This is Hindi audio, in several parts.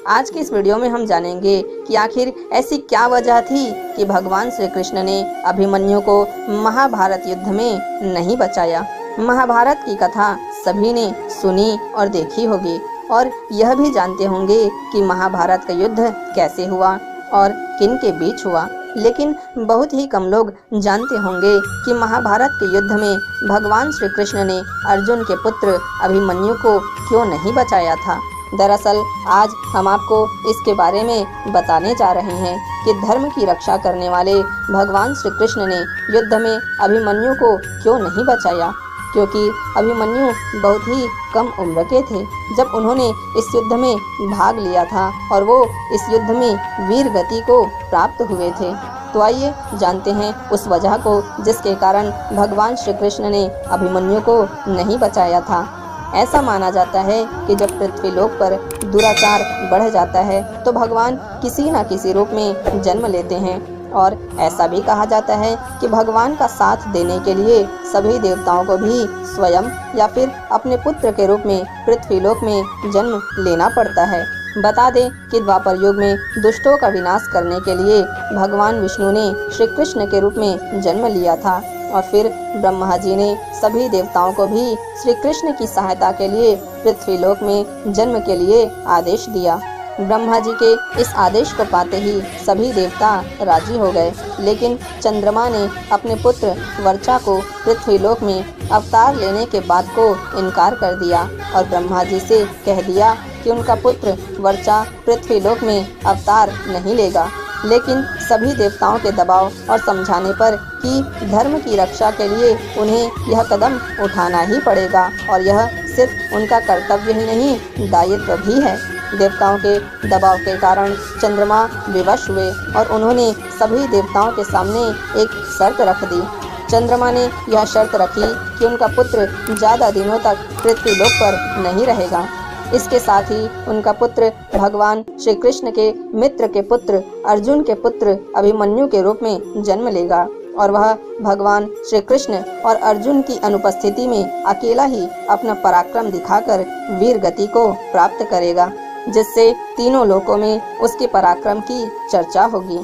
आज की इस वीडियो में हम जानेंगे कि आखिर ऐसी क्या वजह थी कि भगवान श्री कृष्ण ने अभिमन्यु को महाभारत युद्ध में नहीं बचाया। महाभारत की कथा सभी ने सुनी और देखी होगी और यह भी जानते होंगे कि महाभारत का युद्ध कैसे हुआ और किन के बीच हुआ, लेकिन बहुत ही कम लोग जानते होंगे कि महाभारत के युद्ध में भगवान श्री कृष्ण ने अर्जुन के पुत्र अभिमन्यु को क्यों नहीं बचाया था। दरअसल आज हम आपको इसके बारे में बताने जा रहे हैं कि धर्म की रक्षा करने वाले भगवान श्री कृष्ण ने युद्ध में अभिमन्यु को क्यों नहीं बचाया, क्योंकि अभिमन्यु बहुत ही कम उम्र के थे जब उन्होंने इस युद्ध में भाग लिया था और वो इस युद्ध में वीर गति को प्राप्त हुए थे। तो आइए जानते हैं उस वजह को जिसके कारण भगवान श्री कृष्ण ने अभिमन्यु को नहीं बचाया था। ऐसा माना जाता है कि जब पृथ्वी लोक पर दुराचार बढ़ जाता है तो भगवान किसी न किसी रूप में जन्म लेते हैं और ऐसा भी कहा जाता है कि भगवान का साथ देने के लिए सभी देवताओं को भी स्वयं या फिर अपने पुत्र के रूप में पृथ्वी लोक में जन्म लेना पड़ता है। बता दें कि द्वापर युग में दुष्टों का विनाश करने के लिए भगवान विष्णु ने श्री कृष्ण के रूप में जन्म लिया था और फिर ब्रह्मा जी ने सभी देवताओं को भी श्री कृष्ण की सहायता के लिए पृथ्वी लोक में जन्म के लिए आदेश दिया। ब्रह्मा जी के इस आदेश को पाते ही सभी देवता राजी हो गए, लेकिन चंद्रमा ने अपने पुत्र वर्चा को पृथ्वी लोक में अवतार लेने के बाद को इनकार कर दिया और ब्रह्मा जी से कह दिया कि उनका पुत्र वर्चा पृथ्वी लोक में अवतार नहीं लेगा। लेकिन सभी देवताओं के दबाव और समझाने पर कि धर्म की रक्षा के लिए उन्हें यह कदम उठाना ही पड़ेगा और यह सिर्फ उनका कर्तव्य ही नहीं दायित्व भी है। देवताओं के दबाव के कारण चंद्रमा विवश हुए और उन्होंने सभी देवताओं के सामने एक शर्त रख दी। चंद्रमा ने यह शर्त रखी कि उनका पुत्र ज़्यादा दिनों तक पृथ्वी लोक पर नहीं रहेगा। इसके साथ ही उनका पुत्र भगवान श्री कृष्ण के मित्र के पुत्र अर्जुन के पुत्र अभिमन्यु के रूप में जन्म लेगा और वह भगवान श्री कृष्ण और अर्जुन की अनुपस्थिति में अकेला ही अपना पराक्रम दिखाकर वीर गति को प्राप्त करेगा, जिससे तीनों लोकों में उसके पराक्रम की चर्चा होगी।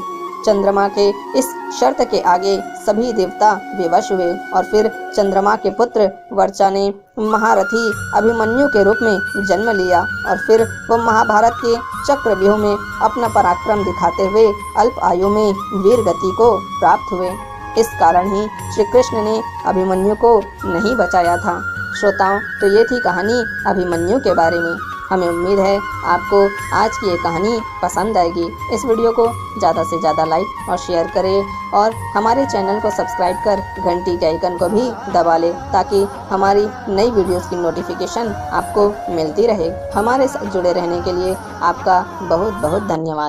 चंद्रमा के इस शर्त के आगे सभी देवता विवश हुए और फिर चंद्रमा के पुत्र वर्चा ने महारथी अभिमन्यु के रूप में जन्म लिया और फिर वो महाभारत के चक्रव्यूह में अपना पराक्रम दिखाते हुए अल्प आयु में वीर गति को प्राप्त हुए। इस कारण ही श्री कृष्ण ने अभिमन्यु को नहीं बचाया था। श्रोताओं, तो ये थी कहानी अभिमन्यु के बारे में। हमें उम्मीद है आपको आज की ये कहानी पसंद आएगी। इस वीडियो को ज़्यादा से ज़्यादा लाइक और शेयर करें और हमारे चैनल को सब्सक्राइब कर घंटी के आइकन को भी दबा लें ताकि हमारी नई वीडियोस की नोटिफिकेशन आपको मिलती रहे। हमारे साथ जुड़े रहने के लिए आपका बहुत बहुत धन्यवाद।